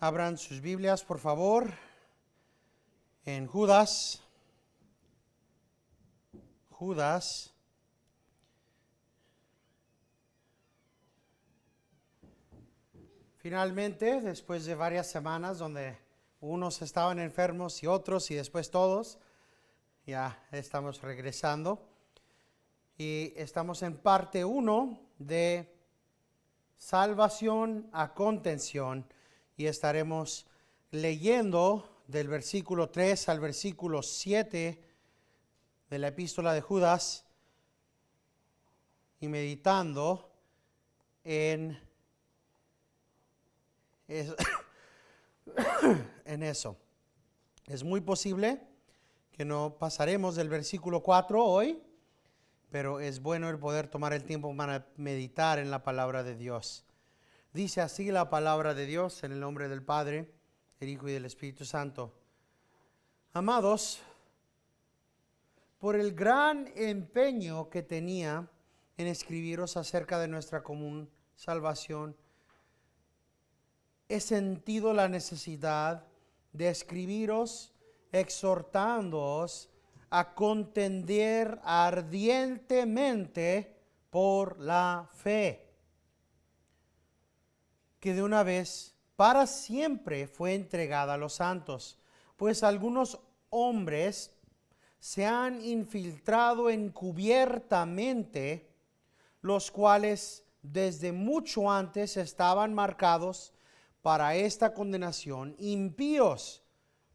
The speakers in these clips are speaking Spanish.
Abran sus Biblias, por favor, en Judas. Finalmente, después de varias semanas donde unos estaban enfermos y otros y después todos, ya estamos regresando. Y estamos en parte 1 de salvación a contención y estaremos leyendo del versículo 3 al versículo 7 de la epístola de Judas y meditando en eso. Es muy posible que no pasaremos del versículo 4 hoy, pero es bueno el poder tomar el tiempo para meditar en la palabra de Dios. Dice así la palabra de Dios en el nombre del Padre, el Hijo y del Espíritu Santo. Amados, por el gran empeño que tenía en escribiros acerca de nuestra común salvación, he sentido la necesidad de escribiros exhortándoos a contender ardientemente por la fe, que de una vez para siempre fue entregada a los santos, pues algunos hombres se han infiltrado encubiertamente, los cuales desde mucho antes estaban marcados para esta condenación, impíos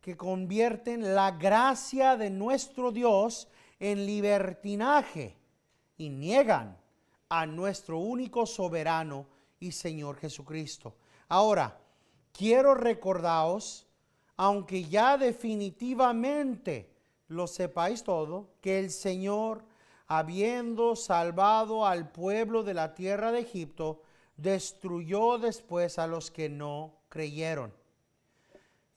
que convierten la gracia de nuestro Dios en libertinaje y niegan a nuestro único soberano y Señor Jesucristo. Ahora, quiero recordaros, aunque ya definitivamente lo sepáis todo, que el Señor, habiendo salvado al pueblo de la tierra de Egipto, destruyó después a los que no creyeron.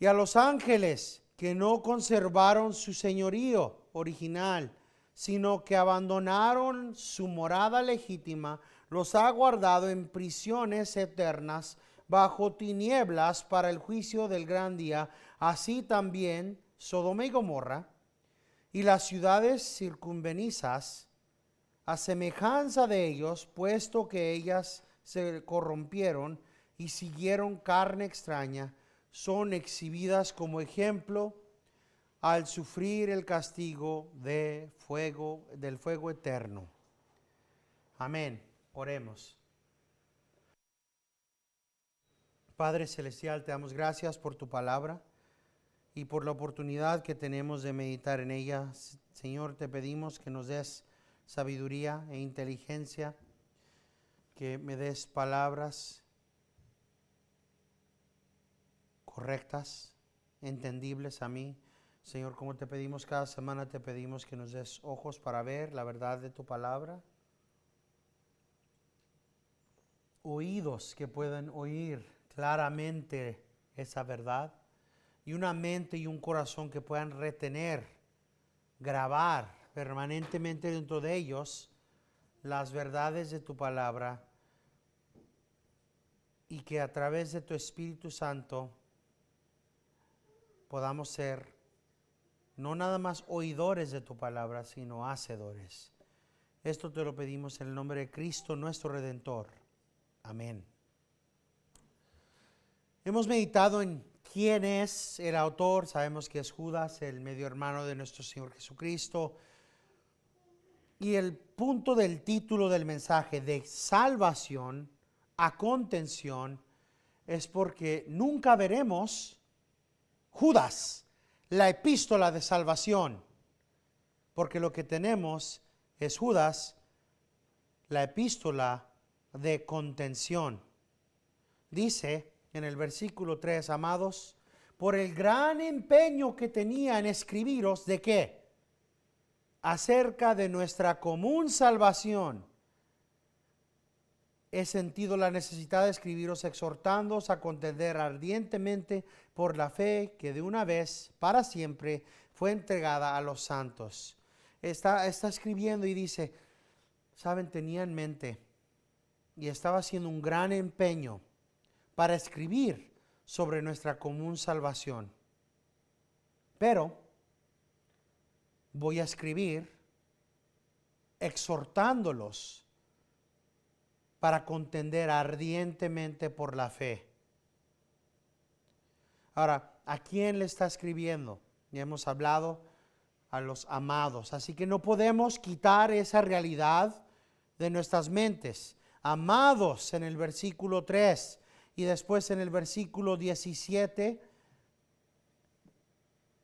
Y a los ángeles que no conservaron su señorío original, sino que abandonaron su morada legítima, los ha guardado en prisiones eternas bajo tinieblas para el juicio del gran día. Así también Sodoma y Gomorra y las ciudades circunvenizas, a semejanza de ellos, puesto que ellas se corrompieron y siguieron carne extraña, son exhibidas como ejemplo al sufrir el castigo del fuego eterno. Amén. Oremos. Padre Celestial, te damos gracias por tu palabra y por la oportunidad que tenemos de meditar en ella. Señor, te pedimos que nos des sabiduría e inteligencia, que me des palabras correctas, entendibles a mí. Señor, como te pedimos cada semana, te pedimos que nos des ojos para ver la verdad de tu palabra, oídos que puedan oír claramente esa verdad, y una mente y un corazón que puedan retener, grabar permanentemente dentro de ellos las verdades de tu palabra, y que a través de tu Espíritu Santo podamos ser no nada más oidores de tu palabra, sino hacedores. Esto te lo pedimos en el nombre de Cristo, nuestro Redentor. Amén. Hemos meditado en quién es el autor. Sabemos que es Judas, el medio hermano de nuestro Señor Jesucristo. Y el punto del título del mensaje, de salvación a contención, es porque nunca veremos Judas, la epístola de salvación, porque lo que tenemos es Judas, la epístola de contención. Dice en el versículo 3, amados, por el gran empeño que tenía en escribiros, ¿de qué? Acerca de nuestra común salvación, he sentido la necesidad de escribiros exhortándoos a contender ardientemente por la fe que de una vez para siempre fue entregada a los santos. Está escribiendo y dice, saben, tenía en mente y estaba haciendo un gran empeño para escribir sobre nuestra común salvación. Pero voy a escribir exhortándolos para contender ardientemente por la fe. Ahora, ¿a quién le está escribiendo? Ya hemos hablado a los amados. Así que no podemos quitar esa realidad de nuestras mentes. Amados en el versículo 3 y después en el versículo 17.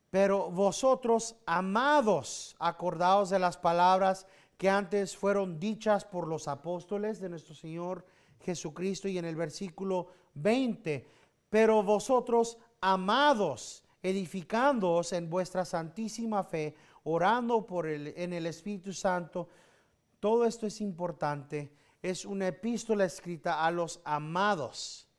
Pero vosotros, amados, acordaos de las palabras que antes fueron dichas por los apóstoles de nuestro Señor Jesucristo. Y en el versículo 20, pero vosotros, amados, edificándoos en vuestra santísima fe, orando en el Espíritu Santo. Todo esto es importante. Es una epístola escrita a los amados.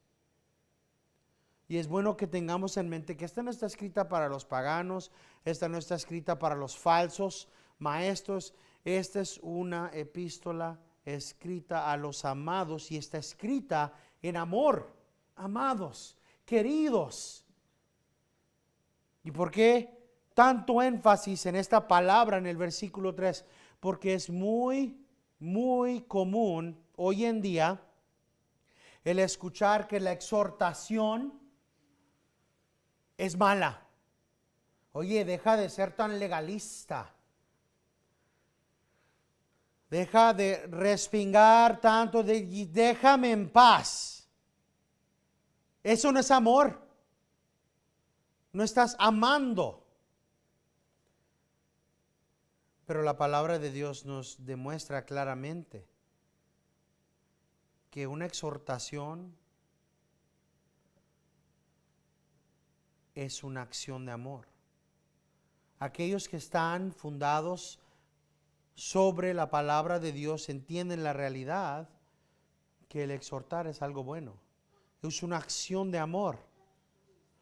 Y es bueno que tengamos en mente que esta no está escrita para los paganos, esta no está escrita para los falsos maestros. Esta es una epístola escrita a los amados y está escrita en amor. Amados, queridos. ¿Y por qué tanto énfasis en esta palabra en el versículo 3? Porque es muy común hoy en día el escuchar que la exhortación es mala. Oye, deja de ser tan legalista. Deja de respingar tanto, déjame en paz. Eso no es amor. No estás amando. Pero la palabra de Dios nos demuestra claramente que una exhortación es una acción de amor. Aquellos que están fundados sobre la palabra de Dios entienden la realidad que el exhortar es algo bueno. Es una acción de amor.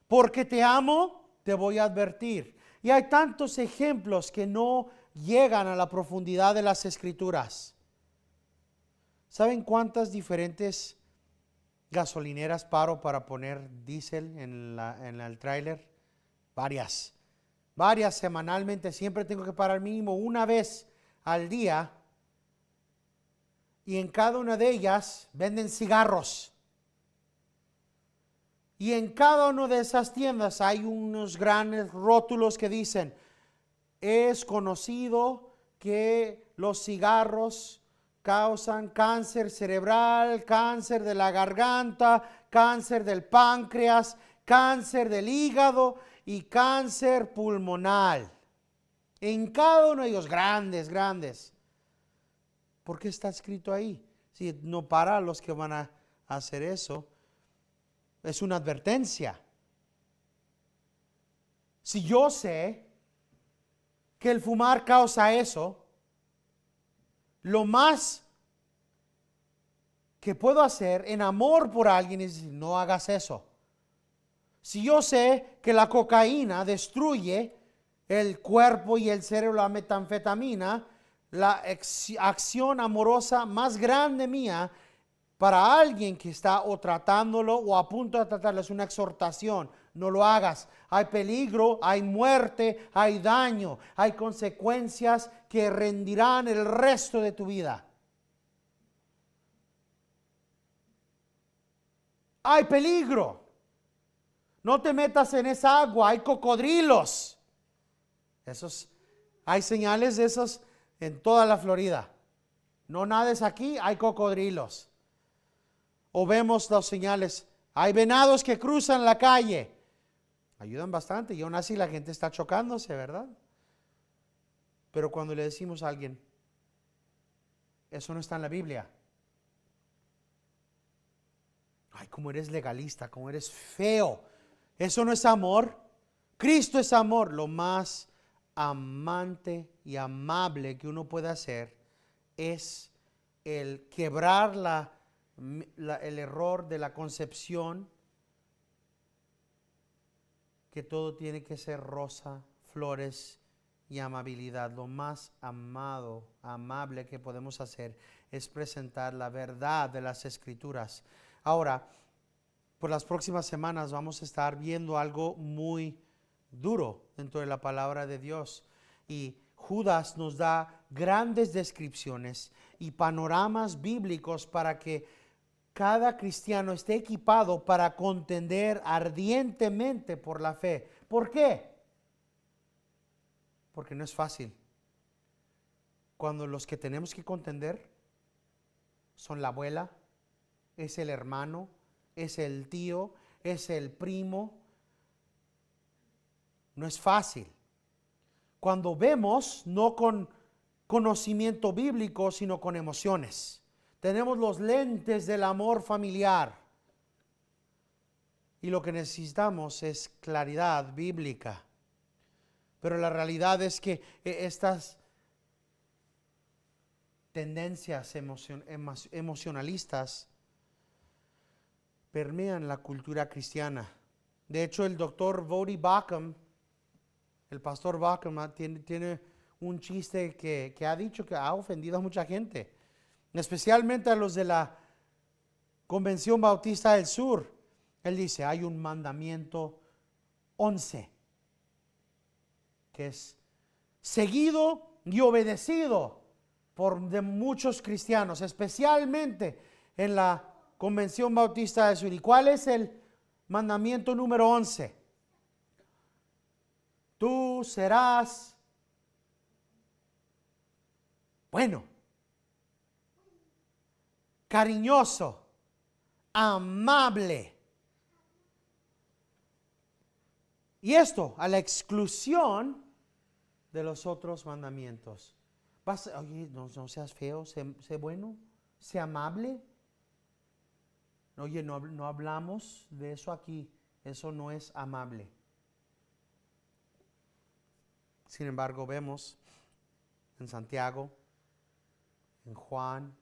Porque te amo, te voy a advertir. Y hay tantos ejemplos que no llegan a la profundidad de las Escrituras. ¿Saben cuántas diferentes gasolineras paro para poner diésel en el tráiler? Varias semanalmente. Siempre tengo que parar mínimo una vez al día. Y en cada una de ellas venden cigarros. Y en cada una de esas tiendas hay unos grandes rótulos que dicen: es conocido que los cigarros causan cáncer cerebral, cáncer de la garganta, cáncer del páncreas, cáncer del hígado y cáncer pulmonar. En cada uno de ellos, grandes. ¿Por qué está escrito ahí? Si no para los que van a hacer eso, es una advertencia. Si yo sé que el fumar causa eso, lo más que puedo hacer en amor por alguien es decir: no hagas eso. Si yo sé que la cocaína destruye el cuerpo y el cerebro, la metanfetamina, la acción amorosa más grande mía para alguien que está o tratándolo o a punto de tratarlo es una exhortación: no lo hagas. Hay peligro, hay muerte, hay daño, hay consecuencias que rendirán el resto de tu vida. Hay peligro. No te metas en esa agua, hay cocodrilos. Hay señales de esos en toda la Florida. No nades aquí, hay cocodrilos. O vemos las señales, hay venados que cruzan la calle. Ayudan bastante y aún así la gente está chocándose, ¿verdad? Pero cuando le decimos a alguien, eso no está en la Biblia. Ay, cómo eres legalista, cómo eres feo. Eso no es amor. Cristo es amor. Lo más amante y amable que uno puede hacer es el quebrar el error de la concepción que todo tiene que ser rosa, flores y amabilidad. Lo más amable que podemos hacer es presentar la verdad de las Escrituras. Ahora, por las próximas semanas vamos a estar viendo algo muy duro dentro de la palabra de Dios. Y Judas nos da grandes descripciones y panoramas bíblicos para que cada cristiano esté equipado para contender ardientemente por la fe. ¿Por qué? Porque no es fácil. Cuando los que tenemos que contender son la abuela, es el hermano, es el tío, es el primo. No es fácil. Cuando vemos, no con conocimiento bíblico, sino con emociones. Tenemos los lentes del amor familiar. Y lo que necesitamos es claridad bíblica. Pero la realidad es que estas tendencias emocionalistas permean la cultura cristiana. De hecho, el doctor Voddie Baucham, el pastor Baucham, tiene un chiste que ha dicho que ha ofendido a mucha gente, especialmente a los de la Convención Bautista del Sur. Él dice, hay un mandamiento 11 que es seguido y obedecido de muchos cristianos, especialmente en la Convención Bautista del Sur. ¿Y cuál es el mandamiento número 11? Tú serás bueno, cariñoso, amable. Y esto a la exclusión de los otros mandamientos. Oye, no seas feo, sé bueno, sé amable. Oye, no hablamos de eso aquí. Eso no es amable. Sin embargo, vemos en Santiago, en Juan,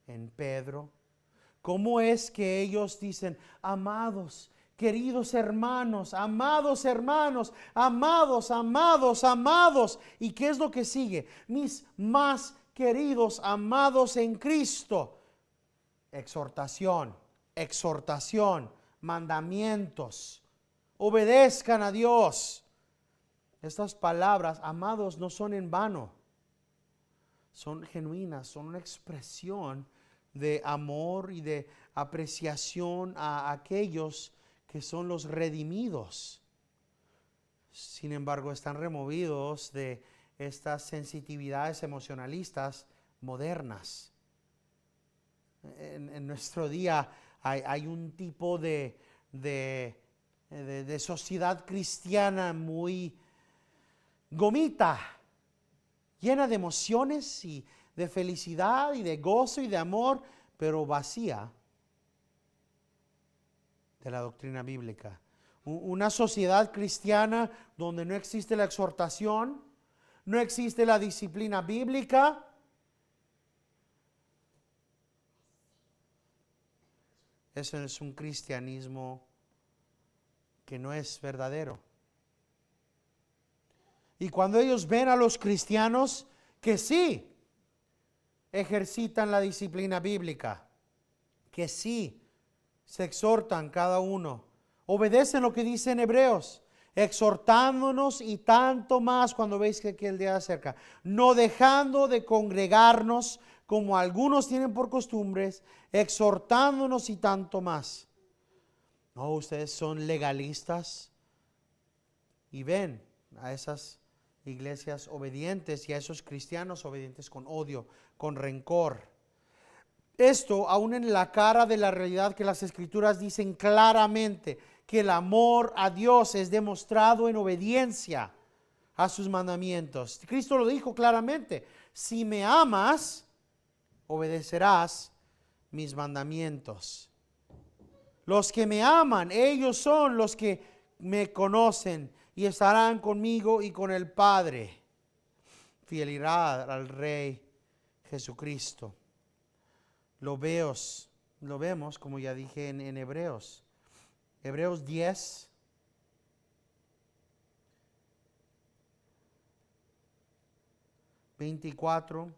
en Pedro, cómo es que ellos dicen, amados, queridos hermanos, amados hermanos, amados, amados, amados. ¿Y qué es lo que sigue? Mis más queridos, amados en Cristo. Exhortación, exhortación, mandamientos. Obedezcan a Dios. Estas palabras, amados, no son en vano. Son genuinas, son una expresión de amor y de apreciación a aquellos que son los redimidos. Sin embargo, están removidos de estas sensitividades emocionalistas modernas. En nuestro día hay un tipo de sociedad cristiana muy gomita, llena de emociones y de felicidad y de gozo y de amor, pero vacía de la doctrina bíblica. Una sociedad cristiana donde no existe la exhortación, no existe la disciplina bíblica. Eso es un cristianismo que no es verdadero. Y cuando ellos ven a los cristianos que sí ejercitan la disciplina bíblica, que sí se exhortan cada uno, obedecen lo que dice en Hebreos, exhortándonos y tanto más cuando veis que aquel día se acerca, no dejando de congregarnos como algunos tienen por costumbres, exhortándonos y tanto más. No, ustedes son legalistas y ven a esas iglesias obedientes y a esos cristianos obedientes con odio, con rencor. Esto aún en la cara de la realidad que las escrituras dicen claramente que el amor a Dios es demostrado en obediencia a sus mandamientos. Cristo lo dijo claramente, si me amas, obedecerás mis mandamientos. Los que me aman, ellos son los que me conocen y estarán conmigo y con el Padre. Fidelidad al Rey Jesucristo. Lo vemos, como ya dije en Hebreos. Hebreos 10. (24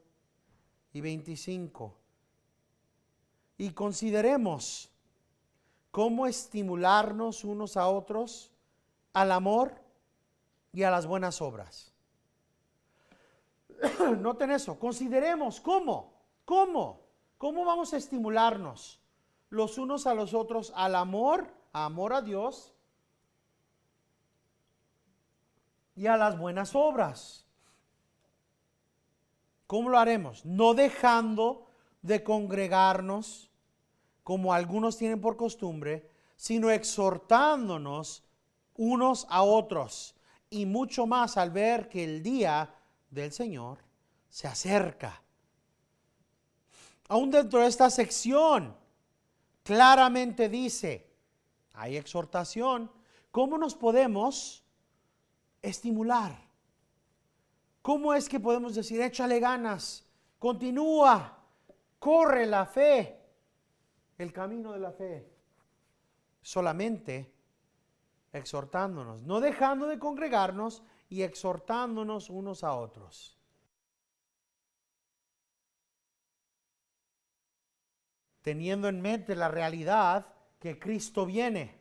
y 25). Y consideremos cómo estimularnos unos a otros al amor y a las buenas obras. Noten eso, consideremos cómo vamos a estimularnos los unos a los otros al amor a Dios y a las buenas obras. ¿Cómo lo haremos? No dejando de congregarnos como algunos tienen por costumbre, sino exhortándonos unos a otros, y mucho más al ver que el día del Señor se acerca. Aún dentro de esta sección claramente dice, hay exhortación. ¿Cómo nos podemos estimular? ¿Cómo es que podemos decir, échale ganas, continúa, corre la fe, el camino de la fe? Solamente exhortándonos, no dejando de congregarnos y exhortándonos unos a otros. Teniendo en mente la realidad que Cristo viene.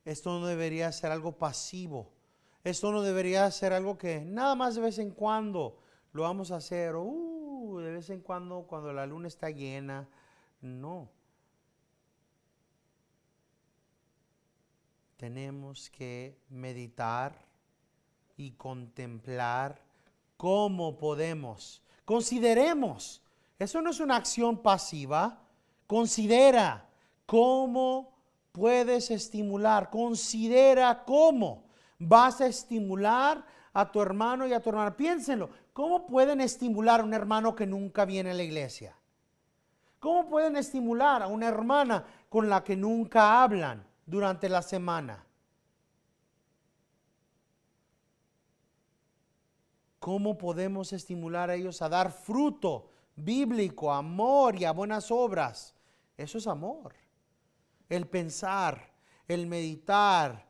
Esto no debería ser algo pasivo. Esto no debería ser algo que nada más de vez en cuando lo vamos a hacer. De vez en cuando la luna está llena. No. Tenemos que meditar y contemplar cómo podemos. Consideremos. Eso no es una acción pasiva. Considera cómo puedes estimular. Considera cómo vas a estimular a tu hermano y a tu hermana. Piénsenlo. ¿Cómo pueden estimular a un hermano que nunca viene a la iglesia? ¿Cómo pueden estimular a una hermana con la que nunca hablan durante la semana? ¿Cómo podemos estimular a ellos a dar fruto bíblico, amor y a buenas obras? Eso es amor. El pensar, el meditar.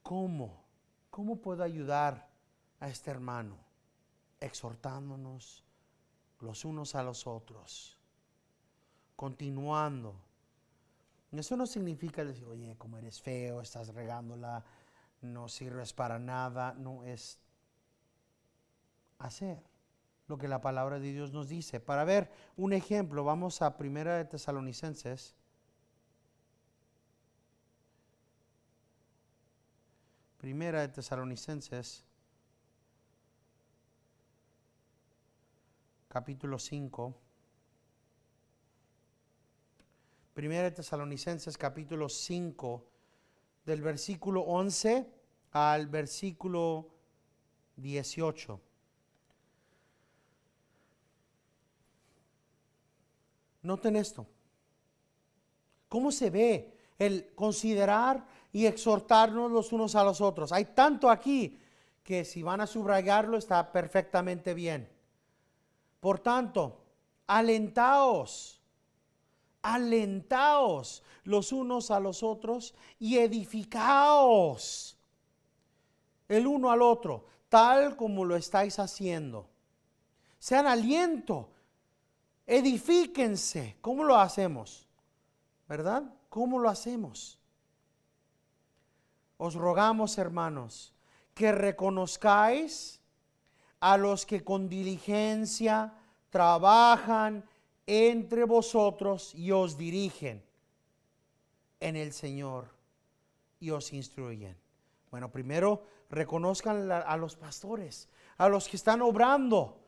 ¿Cómo? ¿Cómo puedo ayudar a este hermano? Exhortándonos los unos a los otros. Continuando. Eso no significa decir, oye, como eres feo, estás regándola, no sirves para nada. No, es hacer lo que la palabra de Dios nos dice. Para ver un ejemplo, vamos a Primera de Tesalonicenses. Primera de Tesalonicenses, capítulo 5. Primera de Tesalonicenses, capítulo 5, del versículo 11 al versículo 18. Noten esto. ¿Cómo se ve el considerar y exhortarnos los unos a los otros? Hay tanto aquí que si van a subrayarlo está perfectamente bien. Por tanto, alentaos los unos a los otros y edificaos el uno al otro, tal como lo estáis haciendo. Sean aliento, edifíquense. ¿Cómo lo hacemos? ¿Verdad? ¿Cómo lo hacemos? Os rogamos, hermanos, que reconozcáis a los que con diligencia trabajan entre vosotros y os dirigen en el Señor y os instruyen. Bueno, primero reconozcan a los pastores, a los que están obrando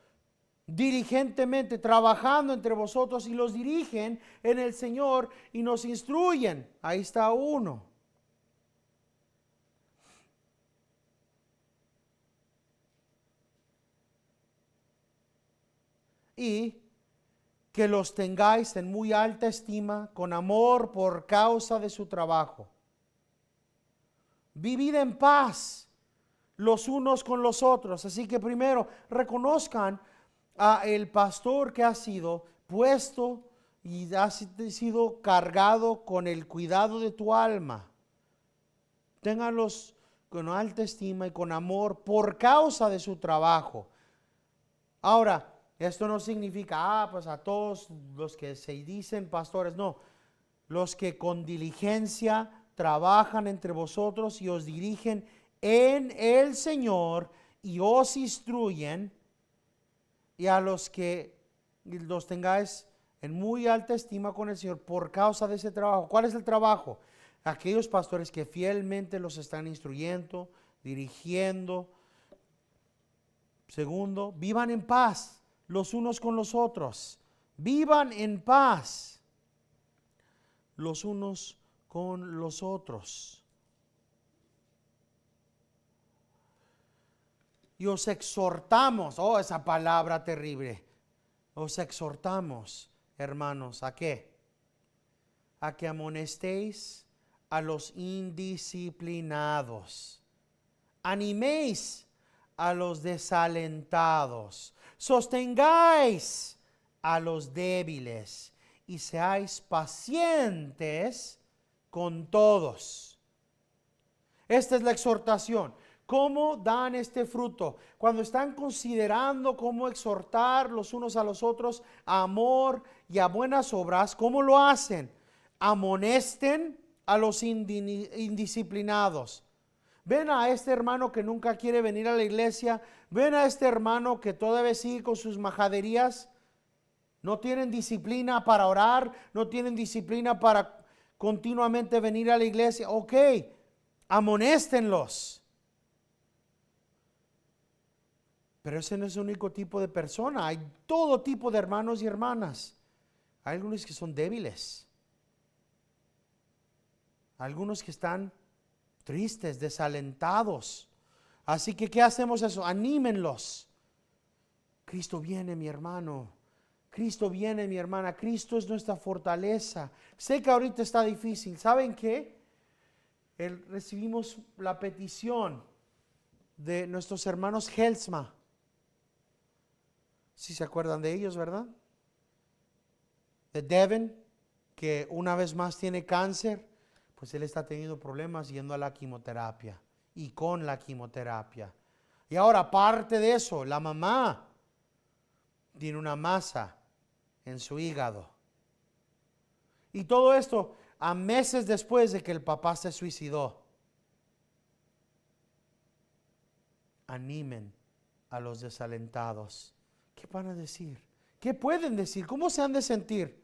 diligentemente, trabajando entre vosotros y los dirigen en el Señor y nos instruyen. Ahí está uno. Y que los tengáis en muy alta estima, con amor por causa de su trabajo. Vivid en paz los unos con los otros. Así que primero reconozcan a el pastor que ha sido puesto y ha sido cargado con el cuidado de tu alma. Ténganlos con alta estima y con amor por causa de su trabajo. Ahora, Esto no significa, pues a todos los que se dicen pastores, no. Los que con diligencia trabajan entre vosotros y os dirigen en el Señor y os instruyen, y a los que los tengáis en muy alta estima con el Señor por causa de ese trabajo. ¿Cuál es el trabajo? Aquellos pastores que fielmente los están instruyendo, dirigiendo. Segundo, vivan en paz los unos con los otros. Vivan en paz los unos con los otros. Y os exhortamos, esa palabra terrible. Os exhortamos, hermanos, ¿a qué? A que amonestéis a los indisciplinados. Animéis a los desalentados. Sostengáis a los débiles y seáis pacientes con todos. Esta es la exhortación. ¿Cómo dan este fruto? Cuando están considerando cómo exhortar los unos a los otros a amor y a buenas obras, ¿cómo lo hacen? Amonesten a los indisciplinados. Ven a este hermano que nunca quiere venir a la iglesia. Ven a este hermano que todavía sigue con sus majaderías. No tienen disciplina para orar. No tienen disciplina para continuamente venir a la iglesia. Ok, amonéstenlos. Pero ese no es el único tipo de persona. Hay todo tipo de hermanos y hermanas. Hay algunos que son débiles. Algunos que están tristes, desalentados. Así que, ¿qué hacemos eso? Anímenlos. Cristo viene, mi hermano. Cristo viene, mi hermana. Cristo es nuestra fortaleza. Sé que ahorita está difícil. ¿Saben qué? Recibimos la petición de nuestros hermanos Helsma. Si se acuerdan de ellos, ¿verdad? De Devin, que una vez más tiene cáncer. Pues él está teniendo problemas yendo a la quimioterapia y con la quimioterapia. Y ahora, aparte de eso, la mamá tiene una masa en su hígado. Y todo esto a meses después de que el papá se suicidó. Animen a los desalentados. ¿Qué van a decir? ¿Qué pueden decir? ¿Cómo se han de sentir?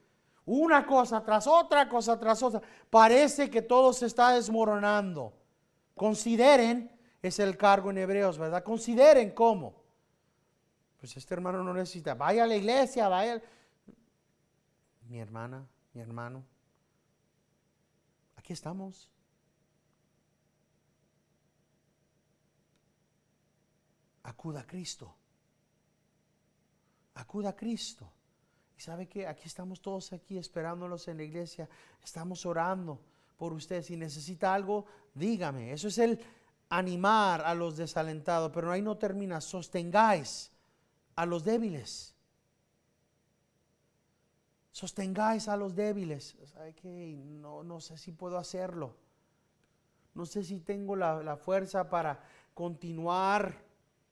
Una cosa tras otra, cosa tras otra. Parece que todo se está desmoronando. Consideren, es el cargo en Hebreos, ¿verdad? Consideren cómo. Pues este hermano no necesita. Vaya a la iglesia, vaya. Mi hermana, mi hermano. Aquí estamos. Acuda a Cristo. Acuda a Cristo. Y sabe que aquí estamos todos aquí esperándolos en la iglesia. Estamos orando por usted. Si necesita algo, dígame. Eso es el animar a los desalentados. Pero ahí no termina. Sostengáis a los débiles. Sostengáis a los débiles. ¿Sabe qué? No sé si puedo hacerlo. No sé si tengo la fuerza para continuar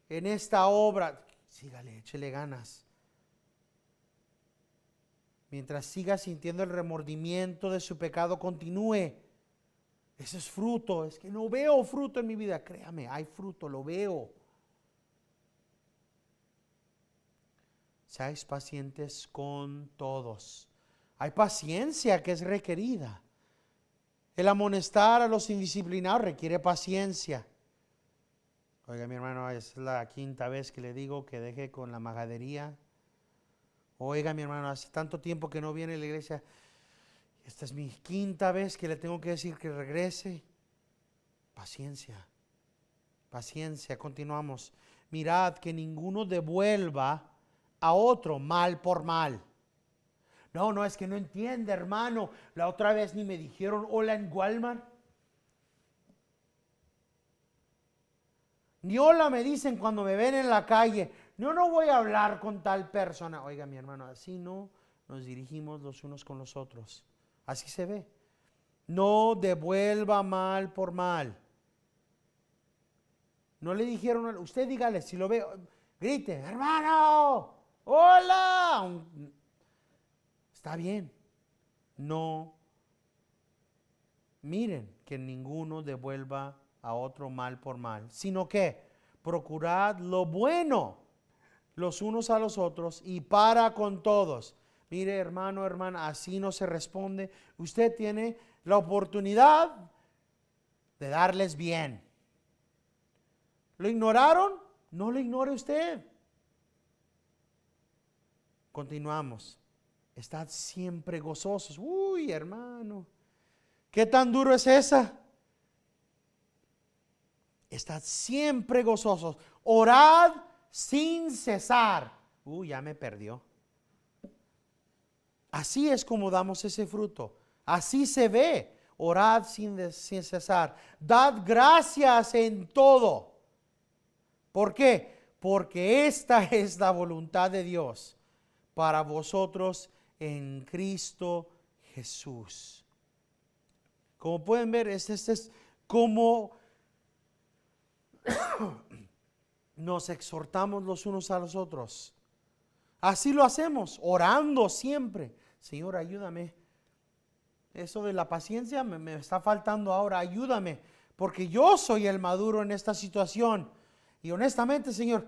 en esta obra. Sígale, échele ganas. Mientras siga sintiendo el remordimiento de su pecado, continúe. Ese es fruto. Es que no veo fruto en mi vida. Créame, hay fruto, lo veo. Seáis pacientes con todos. Hay paciencia que es requerida. El amonestar a los indisciplinados requiere paciencia. Oiga, mi hermano, es la quinta vez que le digo que deje con la majadería. Oiga, mi hermano, hace tanto tiempo que no viene a la iglesia. Esta es mi quinta vez que le tengo que decir que regrese. Paciencia, paciencia, continuamos. Mirad que ninguno devuelva a otro mal por mal. No, es que no entiende, hermano. La otra vez ni me dijeron hola en Walmart. Ni hola me dicen cuando me ven en la calle. No voy a hablar con tal persona. Oiga, mi hermano, así no nos dirigimos los unos con los otros. Así se ve. No devuelva mal por mal. No le dijeron, usted dígale, si lo ve, grite, hermano, Hola. Está bien. No miren que ninguno devuelva a otro mal por mal, sino que procurad lo bueno los unos a los otros y para con todos. Mire, hermano, hermana, así no se responde. Usted tiene la oportunidad de darles bien. ¿Lo ignoraron? No lo ignore usted. Continuamos. Estad siempre gozosos. Uy, hermano, ¿qué tan duro es esa? Estad siempre gozosos. Orad sin cesar. Uy, ya me perdió. Así es como damos ese fruto. Así se ve. Orad sin cesar. Dad gracias en todo. ¿Por qué? Porque esta es la voluntad de Dios para vosotros en Cristo Jesús. Como pueden ver, este es como nos exhortamos los unos a los otros. Así lo hacemos, orando siempre. Señor, ayúdame. Eso de la paciencia me está faltando ahora. Ayúdame, porque yo soy el maduro en esta situación. Y honestamente, Señor,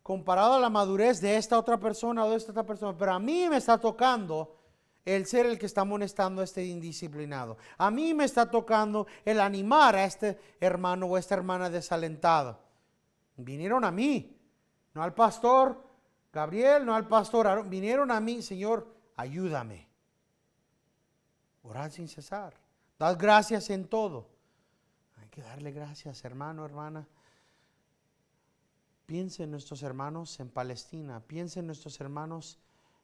comparado a la madurez de esta otra persona o de esta otra persona, pero a mí me está tocando el ser el que está amonestando a este indisciplinado. A mí me está tocando el animar a este hermano o esta hermana desalentado. Vinieron a mí, no al pastor Gabriel, no al pastor Aaron. Vinieron a mí, Señor, ayúdame. Orad sin cesar. Dad gracias en todo. Hay que darle gracias, hermano, hermana. Piensa en nuestros hermanos en Palestina. Piensa en nuestros hermanos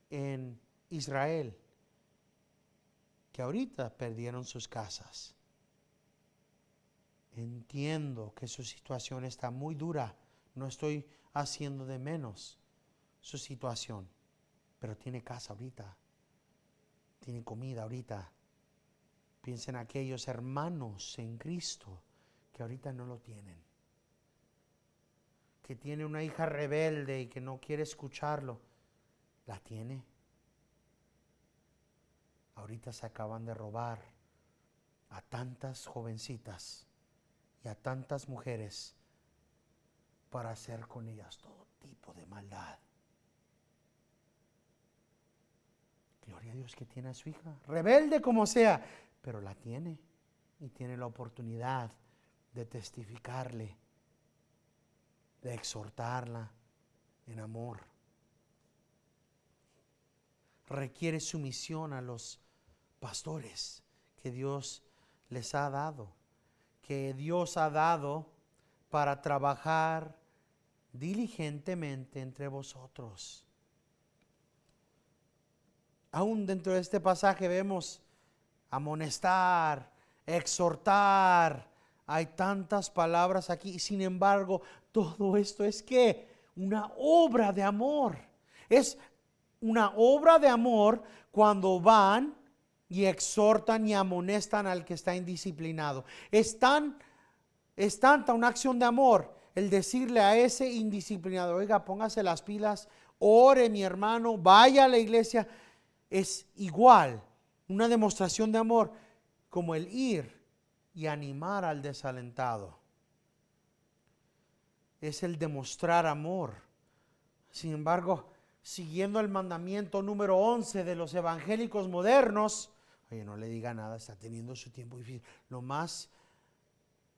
en Israel, que ahorita perdieron sus casas. Entiendo que su situación está muy dura. No estoy haciendo de menos su situación, pero tiene casa ahorita. Tiene comida ahorita. Piensa en aquellos hermanos en Cristo que ahorita no lo tienen. Que tiene una hija rebelde y que no quiere escucharlo. La tiene. Ahorita se acaban de robar a tantas jovencitas y a tantas mujeres para hacer con ellas todo tipo de maldad. Gloria a Dios que tiene a su hija, rebelde como sea, pero la tiene y tiene la oportunidad de testificarle, de exhortarla en amor. Requiere sumisión a los pastores que Dios les ha dado, que Dios ha dado para trabajar diligentemente entre vosotros. Aún dentro de este pasaje vemos amonestar, exhortar. Hay tantas palabras aquí. Sin embargo, todo esto es que una obra de amor. Es una obra de amor cuando van y exhortan y amonestan al que está indisciplinado. Es tanta una acción de amor el decirle a ese indisciplinado: oiga, póngase las pilas, ore mi hermano, vaya a la iglesia. Es igual una demostración de amor como el ir y animar al desalentado. Es el demostrar amor. Sin embargo, siguiendo el mandamiento número 11 de los evangélicos modernos, oye, no le diga nada, está teniendo su tiempo difícil. Lo más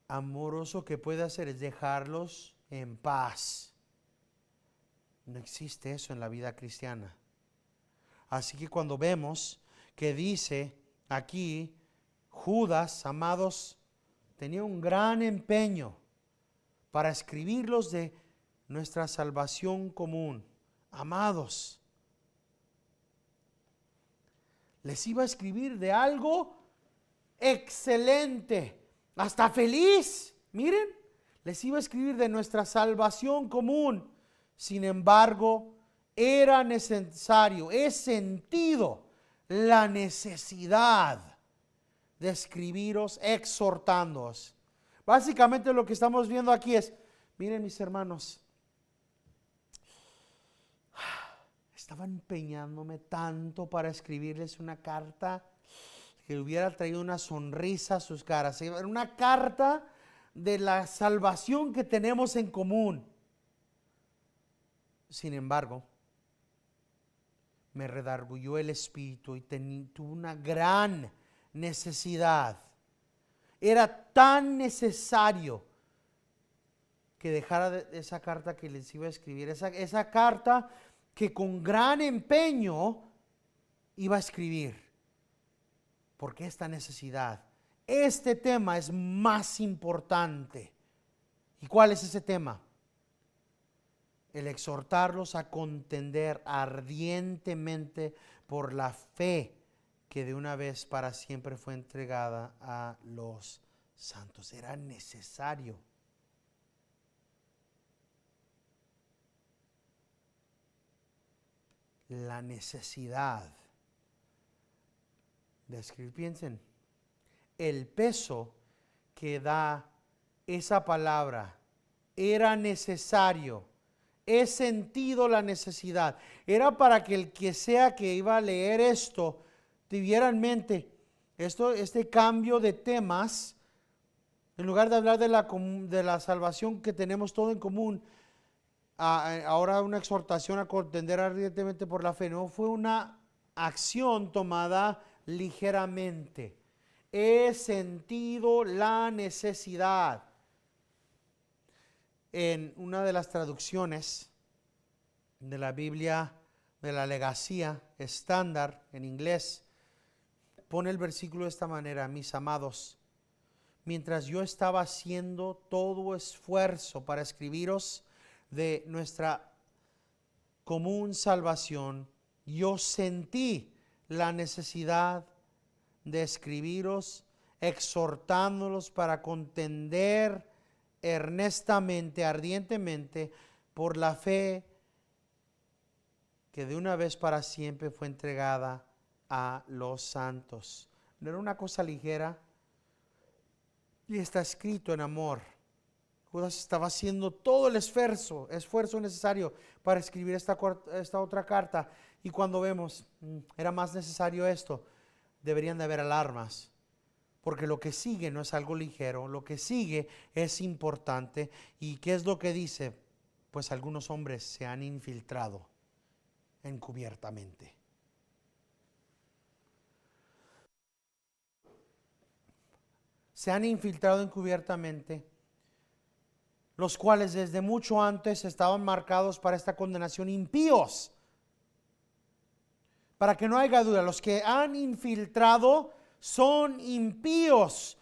amoroso que puede hacer es dejarlos en paz. No existe eso en la vida cristiana. Así que cuando vemos que dice aquí, Judas, amados, tenía un gran empeño para escribirlos de nuestra salvación común. Amados, les iba a escribir de algo excelente, hasta feliz. Miren, les iba a escribir de nuestra salvación común. Sin embargo, era necesario, es sentido la necesidad de escribiros exhortándoos. Básicamente lo que estamos viendo aquí es, miren mis hermanos, estaba empeñándome tanto para escribirles una carta que hubiera traído una sonrisa a sus caras. Era una carta de la salvación que tenemos en común. Sin embargo, me redarguyó el espíritu y tuve una gran necesidad. Era tan necesario que dejara esa carta que les iba a escribir, esa carta que con gran empeño iba a escribir. Porque esta necesidad, este tema es más importante. ¿Y cuál es ese tema? El exhortarlos a contender ardientemente por la fe que de una vez para siempre fue entregada a los santos. Era necesario. La necesidad de escribir. Piensen, el peso que da esa palabra, era necesario. He sentido la necesidad. Era para que el que sea que iba a leer esto tuviera en mente este cambio de temas. En lugar de hablar de la salvación que tenemos todo en común, ahora una exhortación a contender ardientemente por la fe. No fue una acción tomada ligeramente. He sentido la necesidad. En una de las traducciones de la Biblia de la Legacía estándar en inglés, pone el versículo de esta manera: mis amados, mientras yo estaba haciendo todo esfuerzo para escribiros de nuestra común salvación, yo sentí la necesidad de escribiros, exhortándolos para contender earnestamente, ardientemente, por la fe que de una vez para siempre fue entregada a los santos. No era una cosa ligera y está escrito en amor. Judas estaba haciendo todo el esfuerzo necesario para escribir esta otra carta, y cuando vemos, era más necesario esto, deberían de haber alarmas. Porque lo que sigue no es algo ligero, lo que sigue es importante. ¿Y qué es lo que dice? Pues algunos hombres se han infiltrado encubiertamente. Se han infiltrado encubiertamente, los cuales desde mucho antes estaban marcados para esta condenación, impíos. Para que no haya duda, los que han infiltrado son impíos.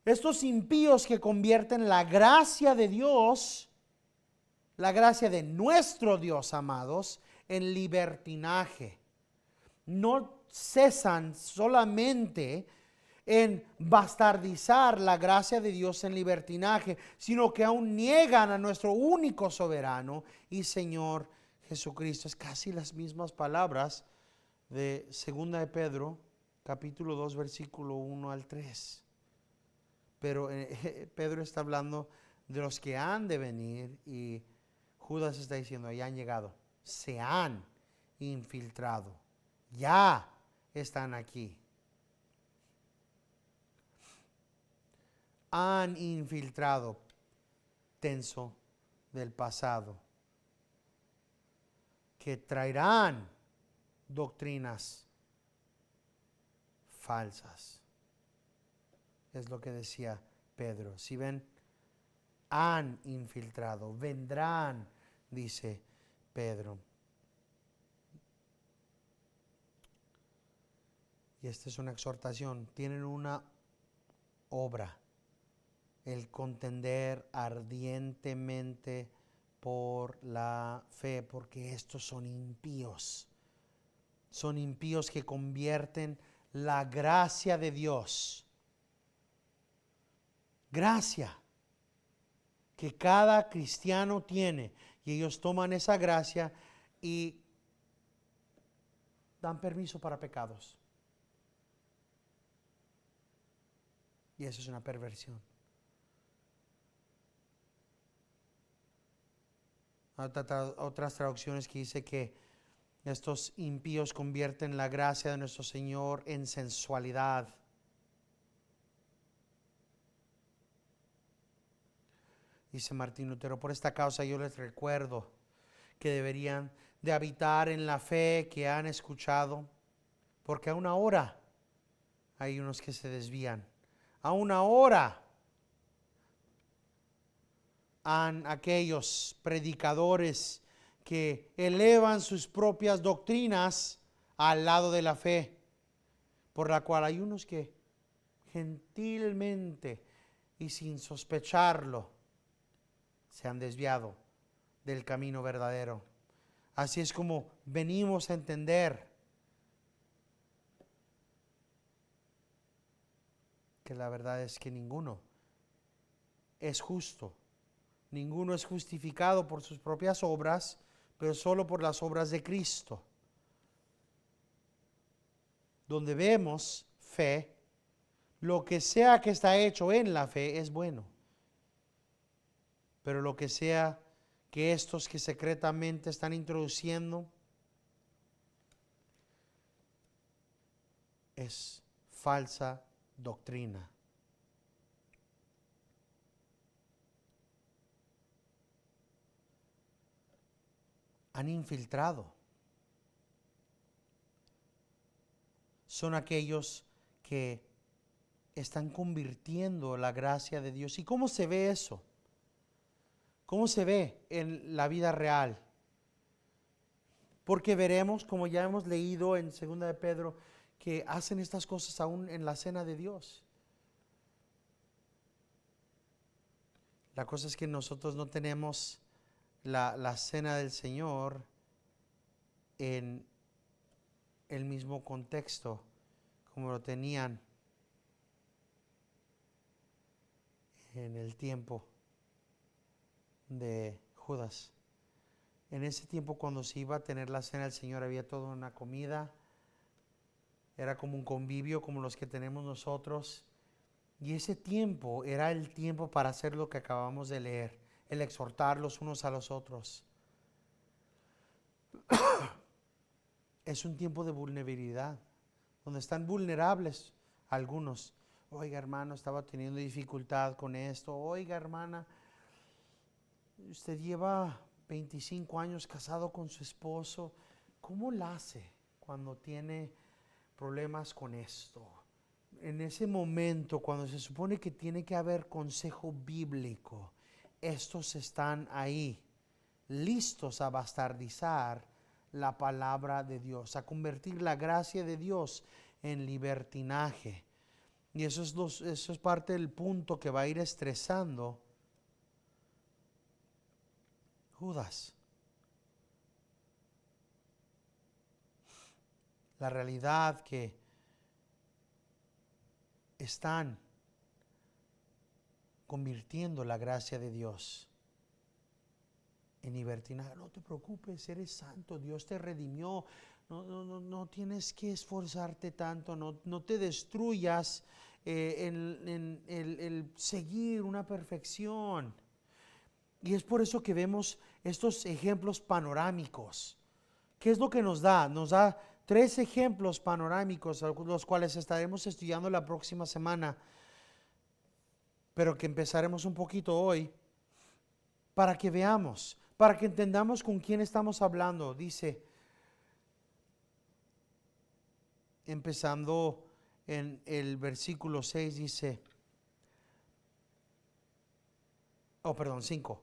Estos impíos que convierten la gracia de Dios, la gracia de nuestro Dios, amados, en libertinaje. No cesan solamente en bastardizar la gracia de Dios en libertinaje, sino que aún niegan a nuestro único soberano y Señor Jesucristo. Es casi las mismas palabras de 2 de Pedro, capítulo 2, versículo 1 al 3. Pero Pedro está hablando de los que han de venir, y Judas está diciendo, ya han llegado, se han infiltrado, ya están aquí. Han infiltrado, tenso del pasado, que traerán doctrinas falsas. Es lo que decía Pedro. Si ven, han infiltrado, vendrán, dice Pedro. Y esta es una exhortación. Tienen una obra: el contender ardientemente por la fe, porque estos son impíos. Son impíos que convierten la gracia de Dios, gracia que cada cristiano tiene, y ellos toman esa gracia y dan permiso para pecados. Y eso es una perversión. Otras traducciones que dice que Estos impíos convierten la gracia de nuestro Señor en sensualidad. Dice Martín Lutero, por esta causa yo les recuerdo que deberían de habitar en la fe que han escuchado, porque aún ahora hay unos que se desvían. Aún ahora han aquellos predicadores que elevan sus propias doctrinas al lado de la fe, por la cual hay unos que gentilmente y sin sospecharlo se han desviado del camino verdadero. Así es como venimos a entender que la verdad es que ninguno es justo, ninguno es justificado por sus propias obras, pero solo por las obras de Cristo. Donde vemos fe, lo que sea que está hecho en la fe es bueno. Pero lo que sea que estos que secretamente están introduciendo es falsa doctrina. Han infiltrado. Son aquellos que están convirtiendo la gracia de Dios. ¿Y cómo se ve eso? ¿Cómo se ve en la vida real? Porque veremos, como ya hemos leído en 2 de Pedro, que hacen estas cosas aún en la cena de Dios. La cosa es que nosotros no tenemos la cena del Señor en el mismo contexto como lo tenían en el tiempo de Judas. En ese tiempo, cuando se iba a tener la cena del Señor, había toda una comida. Era como un convivio como los que tenemos nosotros. Y ese tiempo era el tiempo para hacer lo que acabamos de leer, el exhortar los unos a los otros. Es un tiempo de vulnerabilidad, donde están vulnerables algunos. Oiga, hermano, estaba teniendo dificultad con esto. Oiga, hermana, usted lleva 25 años casado con su esposo. ¿Cómo la hace cuando tiene problemas con esto? En ese momento, cuando se supone que tiene que haber consejo bíblico, estos están ahí, listos a bastardizar la palabra de Dios, a convertir la gracia de Dios en libertinaje. Y eso es parte del punto que va a ir estresando Judas. La realidad que están convirtiendo la gracia de Dios en libertinaje. No te preocupes, eres santo, Dios te redimió. No tienes que esforzarte tanto, no te destruyas en el seguir una perfección. Y es por eso que vemos estos ejemplos panorámicos. ¿Qué es lo que nos da? Nos da 3 ejemplos panorámicos, los cuales estaremos estudiando la próxima semana, pero que empezaremos un poquito hoy, para que veamos, para que entendamos con quién estamos hablando. Dice, empezando en el versículo 6, dice, 5.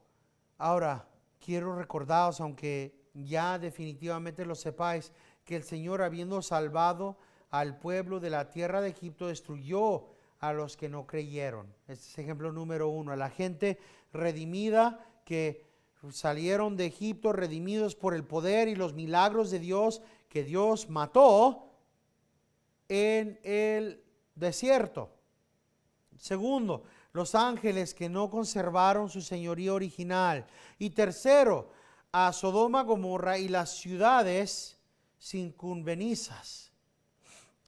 Ahora, quiero recordaros, aunque ya definitivamente lo sepáis, que el Señor, habiendo salvado al pueblo de la tierra de Egipto, destruyó a los que no creyeron. Este es ejemplo número 1. A la gente redimida que salieron de Egipto, redimidos por el poder y los milagros de Dios, que Dios mató en el desierto. Segundo, los ángeles que no conservaron su señoría original. Y tercero, a Sodoma, Gomorra y las ciudades circunvenizas.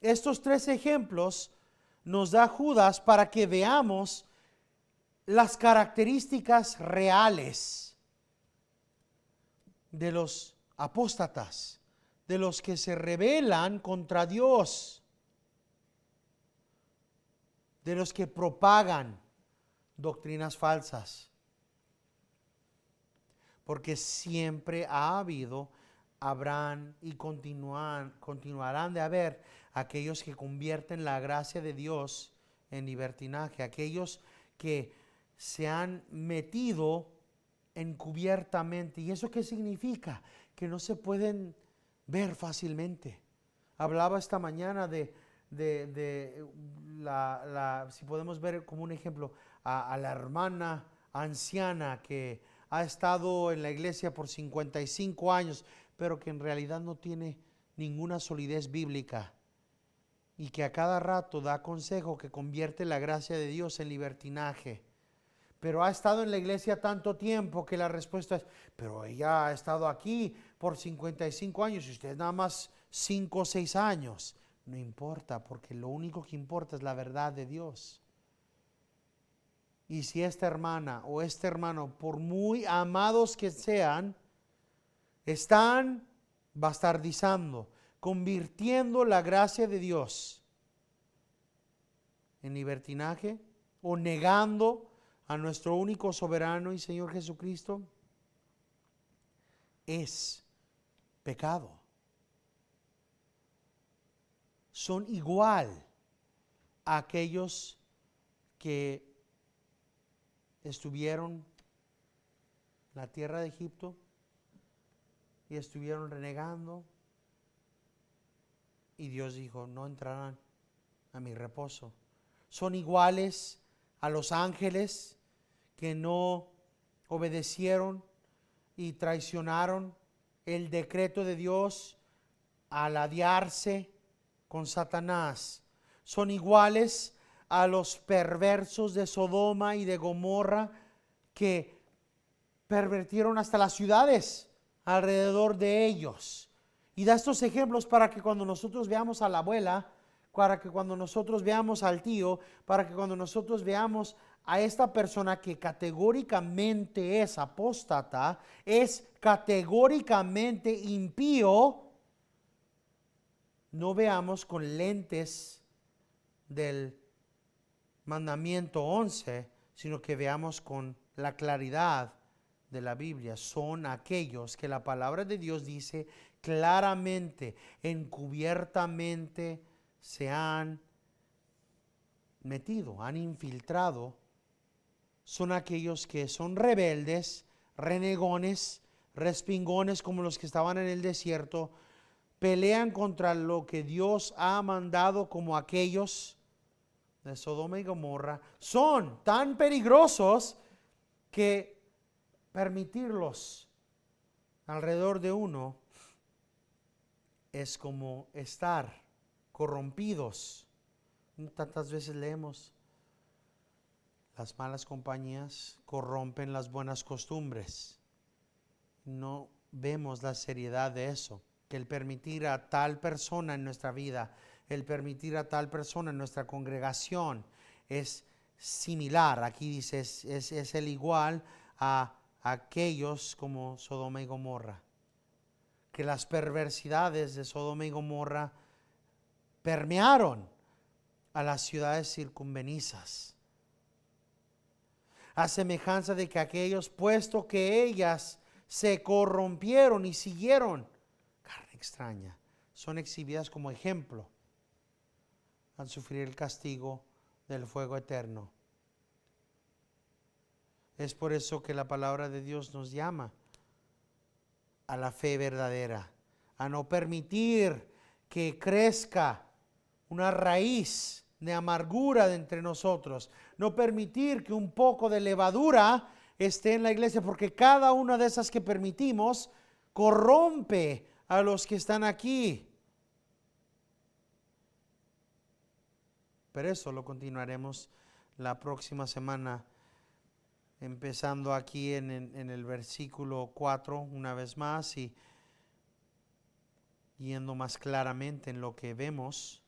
Estos 3 ejemplos nos da Judas para que veamos las características reales de los apóstatas, de los que se rebelan contra Dios, de los que propagan doctrinas falsas. Porque siempre ha habido, habrán y continuarán de haber aquellos que convierten la gracia de Dios en libertinaje, aquellos que se han metido encubiertamente. ¿Y eso qué significa? Que no se pueden ver fácilmente. Hablaba esta mañana de si podemos ver como un ejemplo, a la hermana anciana que ha estado en la iglesia por 55 años, pero que en realidad no tiene ninguna solidez bíblica y que a cada rato da consejo que convierte la gracia de Dios en libertinaje. Pero ha estado en la iglesia tanto tiempo que la respuesta es, pero ella ha estado aquí por 55 años y usted nada más 5 o 6 años. No importa, porque lo único que importa es la verdad de Dios. Y si esta hermana o este hermano, por muy amados que sean, están bastardizando, convirtiendo la gracia de Dios en libertinaje o negando a nuestro único soberano y Señor Jesucristo, es pecado. Son igual a aquellos que estuvieron en la tierra de Egipto y estuvieron renegando, y Dios dijo, no entrarán a mi reposo. Son iguales a los ángeles que no obedecieron y traicionaron el decreto de Dios al aliarse con Satanás. Son iguales a los perversos de Sodoma y de Gomorra que pervertieron hasta las ciudades alrededor de ellos. Y da estos ejemplos para que cuando nosotros veamos a la abuela, para que cuando nosotros veamos al tío, para que cuando nosotros veamos a esta persona que categóricamente es apóstata, es categóricamente impío, no veamos con lentes del mandamiento 11, sino que veamos con la claridad de la Biblia. Son aquellos que la palabra de Dios dice claramente, encubiertamente se han metido, han infiltrado. Son aquellos que son rebeldes, renegones, respingones como los que estaban en el desierto, pelean contra lo que Dios ha mandado, como aquellos de Sodoma y Gomorra. Son tan peligrosos que permitirlos alrededor de uno es como estar corrompidos. Tantas veces leemos, las malas compañías corrompen las buenas costumbres. No vemos la seriedad de eso, que el permitir a tal persona en nuestra vida, el permitir a tal persona en nuestra congregación es similar. Aquí dice, es el igual a aquellos como Sodoma y Gomorra. Que las perversidades de Sodoma y Gomorra permearon a las ciudades circunvenizas, a semejanza de que aquellos, puesto que ellas se corrompieron y siguieron carne extraña, son exhibidas como ejemplo al sufrir el castigo del fuego eterno. Es por eso que la palabra de Dios nos llama a la fe verdadera, a no permitir que crezca una raíz de amargura de entre nosotros, no permitir que un poco de levadura esté en la iglesia, porque cada una de esas que permitimos corrompe a los que están aquí. Pero eso lo continuaremos la próxima semana, empezando aquí en el versículo 4 una vez más y yendo más claramente en lo que vemos.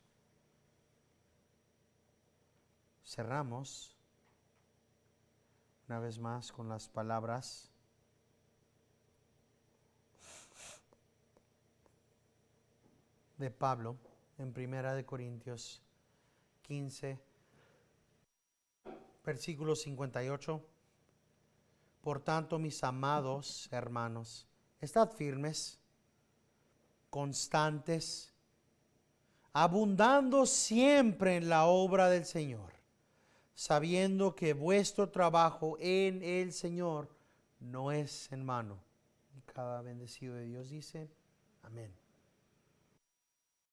Cerramos una vez más con las palabras: de Pablo en Primera de Corintios 15, versículo 58. Por tanto, mis amados hermanos, estad firmes, constantes, abundando siempre en la obra del Señor, sabiendo que vuestro trabajo en el Señor no es en vano. Y cada bendecido de Dios dice, amén.